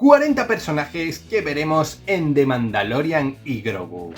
40 personajes que veremos en The Mandalorian y Grogu.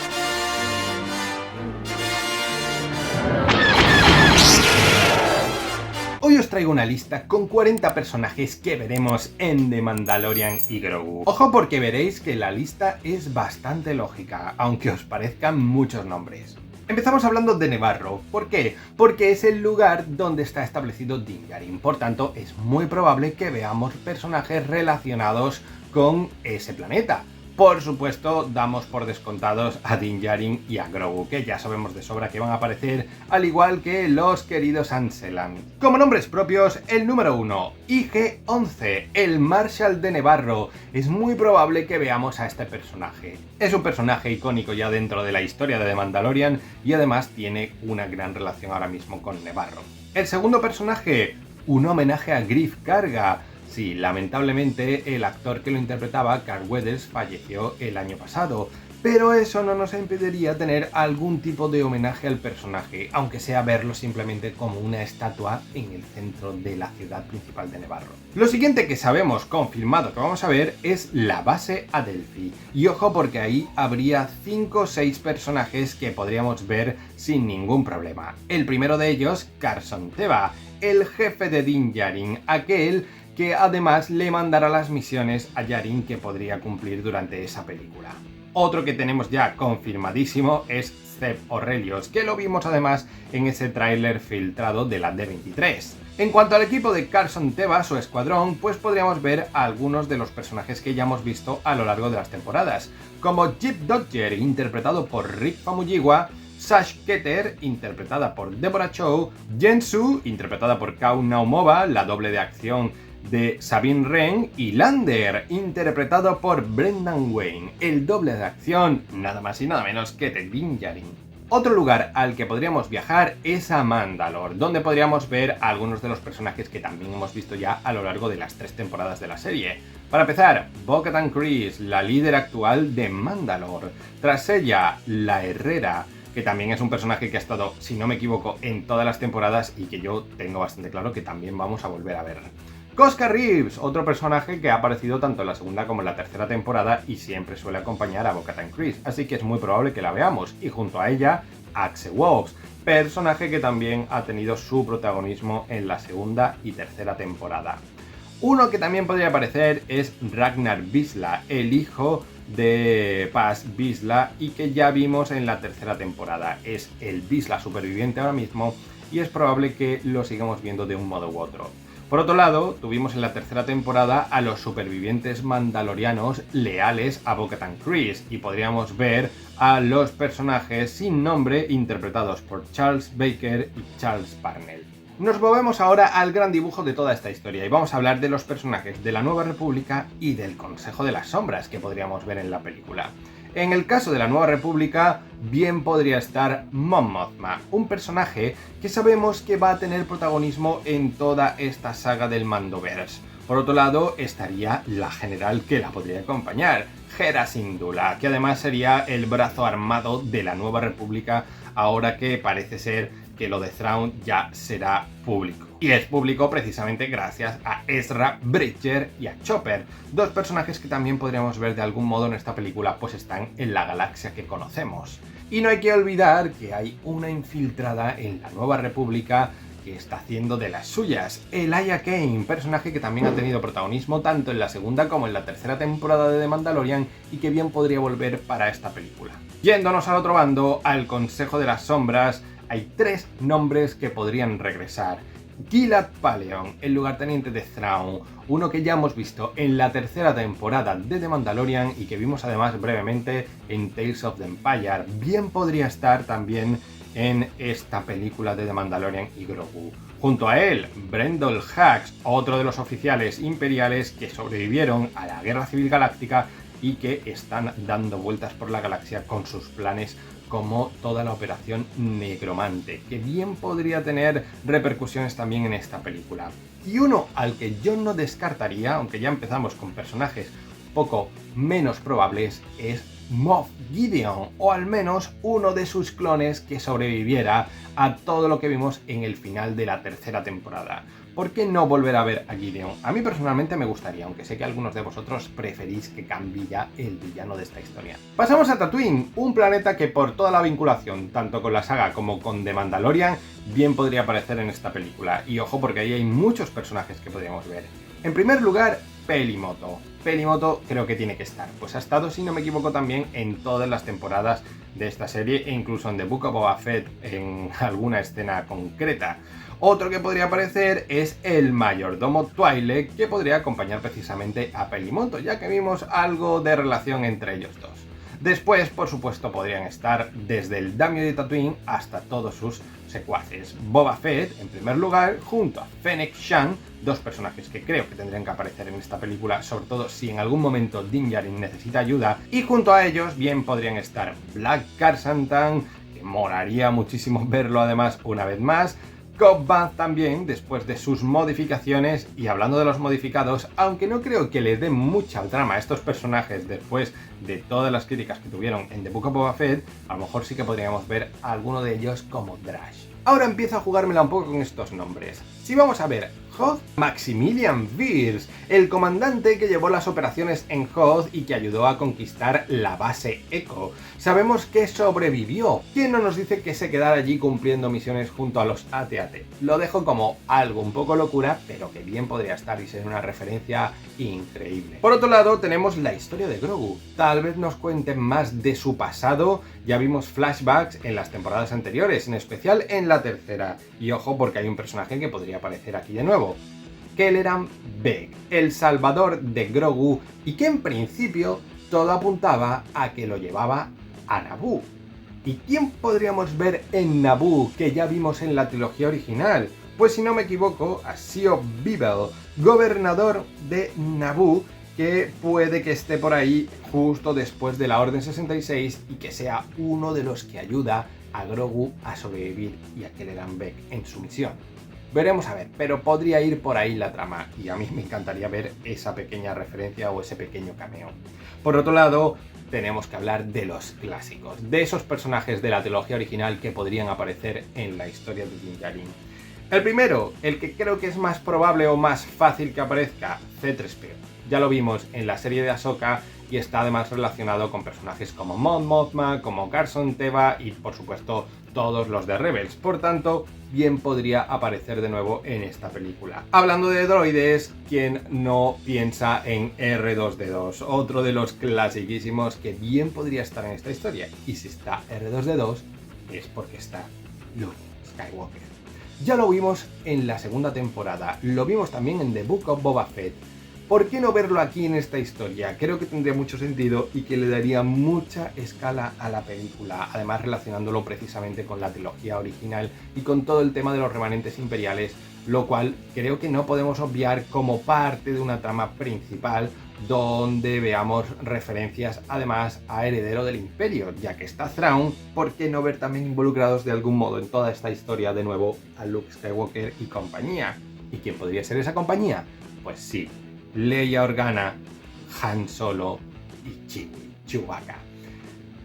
Hoy os traigo una lista con 40 personajes que veremos en The Mandalorian y Grogu. Ojo, porque veréis que la lista es bastante lógica, aunque os parezcan muchos nombres. Empezamos hablando de Nevarro. ¿Por qué? Porque es el lugar donde está establecido Din Djarin. Por tanto, es muy probable que veamos personajes relacionados con ese planeta. Por supuesto, damos por descontados a Din Djarin y a Grogu, que ya sabemos de sobra que van a aparecer, al igual que los queridos Ansellan. Como nombres propios, el número 1, IG-11, el Marshal de Nevarro. Es muy probable que veamos a este personaje. Es un personaje icónico ya dentro de la historia de The Mandalorian y además tiene una gran relación ahora mismo con Nevarro. El segundo personaje, un homenaje a Greef Karga. Sí, lamentablemente el actor que lo interpretaba, Carl Weathers, falleció el año pasado, pero eso no nos impediría tener algún tipo de homenaje al personaje, aunque sea verlo simplemente como una estatua en el centro de la ciudad principal de Nevarro. Lo siguiente que sabemos confirmado que vamos a ver es la base Adelphi, y ojo porque ahí habría 5 o 6 personajes que podríamos ver sin ningún problema. El primero de ellos, Carson Teva, el jefe de Din Djarin, aquel que además le mandará las misiones a Djarin que podría cumplir durante esa película. Otro que tenemos ya confirmadísimo es Zeb Orrelios, que lo vimos además en ese tráiler filtrado de la D23. En cuanto al equipo de Carson Teva, su escuadrón, pues podríamos ver a algunos de los personajes que ya hemos visto a lo largo de las temporadas, como Jeep Dodger, interpretado por Rick Famuyiwa, Sash Keter, interpretada por Deborah Chow, Jensu, interpretada por Kau Naumova, la doble de acción de Sabine Wren, y Lander, interpretado por Brendan Wayne, el doble de acción nada más y nada menos que de Din Djarin. Otro lugar al que podríamos viajar es a Mandalore, donde podríamos ver a algunos de los personajes que también hemos visto ya a lo largo de las 3 temporadas de la serie. Para empezar, Bo-Katan Kryze, la líder actual de Mandalore. Tras ella, la Herrera, que también es un personaje que ha estado, si no me equivoco, en todas las temporadas y que yo tengo bastante claro que también vamos a volver a ver. Koska Reeves, otro personaje que ha aparecido tanto en la segunda como en la tercera temporada y siempre suele acompañar a Bo-Katan Kryze, así que es muy probable que la veamos, y junto a ella, Axe Woves, personaje que también ha tenido su protagonismo en la segunda y tercera temporada. Uno que también podría aparecer es Ragnar Vizsla, el hijo de Paz Vizsla y que ya vimos en la tercera temporada. Es el Vizsla superviviente ahora mismo y es probable que lo sigamos viendo de un modo u otro. Por otro lado, tuvimos en la tercera temporada a los supervivientes mandalorianos leales a Bo-Katan Kryze y podríamos ver a los personajes sin nombre interpretados por Charles Baker y Charles Parnell. Nos movemos ahora al gran dibujo de toda esta historia y vamos a hablar de los personajes de la Nueva República y del Consejo de las Sombras que podríamos ver en la película. En el caso de la Nueva República, bien podría estar Mon Mothma, un personaje que sabemos que va a tener protagonismo en toda esta saga del Mandoverse. Por otro lado, estaría la general que la podría acompañar, Hera Syndulla, que además sería el brazo armado de la Nueva República, ahora que parece ser que lo de Thrawn ya será público. Y es público precisamente gracias a Ezra Bridger y a Chopper, dos personajes que también podríamos ver de algún modo en esta película, pues están en la galaxia que conocemos. Y no hay que olvidar que hay una infiltrada en la Nueva República que está haciendo de las suyas, Elia Kane, personaje que también ha tenido protagonismo tanto en la segunda como en la tercera temporada de The Mandalorian y que bien podría volver para esta película. Yéndonos al otro bando, al Consejo de las Sombras, hay 3 nombres que podrían regresar. Gilad Pellaeon, el lugarteniente de Thrawn, uno que ya hemos visto en la tercera temporada de The Mandalorian y que vimos además brevemente en Tales of the Empire, bien podría estar también en esta película de The Mandalorian y Grogu. Junto a él, Brendol Hux, otro de los oficiales imperiales que sobrevivieron a la Guerra Civil Galáctica y que están dando vueltas por la galaxia con sus planes, como toda la operación Negromante, que bien podría tener repercusiones también en esta película. Y uno al que yo no descartaría, aunque ya empezamos con personajes poco menos probables, es Moff Gideon, o al menos uno de sus clones que sobreviviera a todo lo que vimos en el final de la tercera temporada. ¿por qué no volver a ver a Gideon? A mí personalmente me gustaría, aunque sé que algunos de vosotros preferís que cambie ya el villano de esta historia. Pasamos a Tatooine, un planeta que por toda la vinculación, tanto con la saga como con The Mandalorian, bien podría aparecer en esta película. Y ojo, porque ahí hay muchos personajes que podríamos ver. En primer lugar, Peli Motto. Peli Motto creo que tiene que estar, pues ha estado, si no me equivoco, también en todas las temporadas de esta serie e incluso en The Book of Boba Fett en alguna escena concreta. Otro que podría aparecer es el mayordomo Twi'lek, que podría acompañar precisamente a Peli Motto, ya que vimos algo de relación entre ellos dos. Después, por supuesto, podrían estar desde el daimyo de Tatooine hasta todos sus secuaces. Boba Fett, en primer lugar, junto a Fennec Shand, dos personajes que creo que tendrían que aparecer en esta película, sobre todo si en algún momento Din Djarin necesita ayuda, y junto a ellos bien podrían estar Black Krrsantan, que molaría muchísimo verlo además una vez más, Cobb Vanth también, después de sus modificaciones, y hablando de los modificados, aunque no creo que le den mucha trama a estos personajes después de todas las críticas que tuvieron en The Book of Boba Fett, a lo mejor sí que podríamos ver a alguno de ellos como Drash. Ahora empiezo a jugármela un poco con estos nombres. Si vamos a ver Hoth Maximilian Veers, el comandante que llevó las operaciones en Hoth y que ayudó a conquistar la base Echo. Sabemos que sobrevivió. ¿Quién no nos dice que se quedara allí cumpliendo misiones junto a los AT-AT? Lo dejo como algo un poco locura, pero que bien podría estar y ser una referencia increíble. Por otro lado, tenemos la historia de Grogu. Tal vez nos cuenten más de su pasado. Ya vimos flashbacks en las temporadas anteriores, en especial en la tercera. Y ojo, porque hay un personaje que podría aparecer aquí de nuevo. Kelleran Beq, el salvador de Grogu, y que en principio todo apuntaba a que lo llevaba a Naboo. ¿Y quién podríamos ver en Naboo que ya vimos en la trilogía original? Pues si no me equivoco, a Sio Beeble, gobernador de Naboo, que puede que esté por ahí justo después de la Orden 66 y que sea uno de los que ayuda a Grogu a sobrevivir y a Kelleran Beq en su misión. Veremos a ver, pero podría ir por ahí la trama y a mí me encantaría ver esa pequeña referencia o ese pequeño cameo. Por otro lado, tenemos que hablar de los clásicos, de esos personajes de la trilogía original que podrían aparecer en la historia de Din Djarin. El primero, el que creo que es más probable o más fácil que aparezca, C-3PO. Ya lo vimos en la serie de Ahsoka y está además relacionado con personajes como Mon Mothma, como Carson Teva y por supuesto todos los de Rebels, por tanto bien podría aparecer de nuevo en esta película. Hablando de droides, ¿quién no piensa en R2D2? Otro de los clasiquísimos que bien podría estar en esta historia, y si está R2D2 es porque está Luke Skywalker. Ya lo vimos en la segunda temporada, lo vimos también en The Book of Boba Fett. ¿Por qué no verlo aquí en esta historia? Creo que tendría mucho sentido y que le daría mucha escala a la película, además relacionándolo precisamente con la trilogía original y con todo el tema de los remanentes imperiales, lo cual creo que no podemos obviar como parte de una trama principal donde veamos referencias además a Heredero del Imperio, ya que está Thrawn, ¿por qué no ver también involucrados de algún modo en toda esta historia de nuevo a Luke Skywalker y compañía? ¿Y quién podría ser esa compañía? Pues sí, Leia Organa, Han Solo y Chewbacca.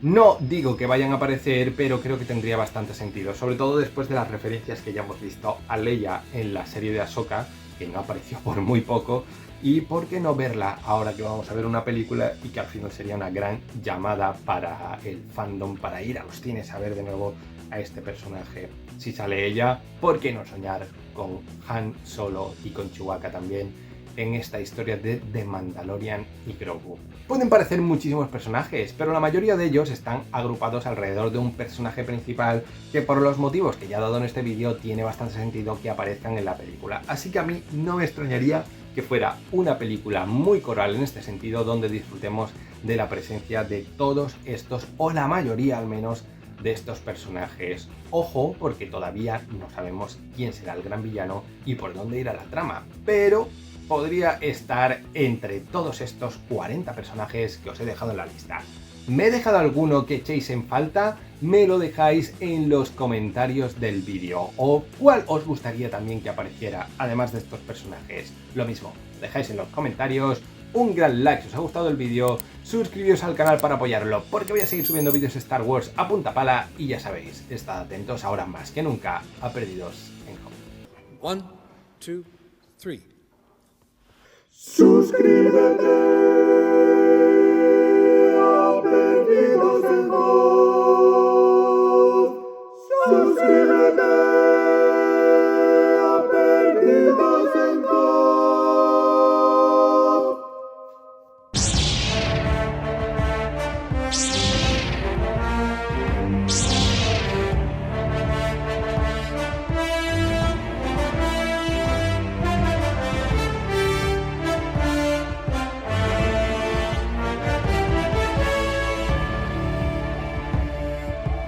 No digo que vayan a aparecer, pero creo que tendría bastante sentido, sobre todo después de las referencias que ya hemos visto a Leia en la serie de Ahsoka, que no apareció por muy poco, y por qué no verla ahora que vamos a ver una película y que al final sería una gran llamada para el fandom, para ir a los cines a ver de nuevo a este personaje. Si sale ella, ¿por qué no soñar con Han Solo y con Chewbacca también en esta historia de The Mandalorian y Grogu? Pueden parecer muchísimos personajes, pero la mayoría de ellos están agrupados alrededor de un personaje principal que, por los motivos que ya he dado en este vídeo, tiene bastante sentido que aparezcan en la película. Así que a mí no me extrañaría que fuera una película muy coral en este sentido, donde disfrutemos de la presencia de todos estos, o la mayoría al menos, de estos personajes. Ojo, porque todavía no sabemos quién será el gran villano y por dónde irá la trama, pero podría estar entre todos estos 40 personajes que os he dejado en la lista. ¿Me he dejado alguno que echéis en falta? Me lo dejáis en los comentarios del vídeo. ¿O cuál os gustaría también que apareciera, además de estos personajes? Lo mismo, dejáis en los comentarios. Un gran like si os ha gustado el vídeo, suscribiros al canal para apoyarlo, porque voy a seguir subiendo vídeos de Star Wars a punta pala y ya sabéis, estad atentos ahora más que nunca a Perdidos en Hoth. 1, 2, 3. ¡Suscríbete!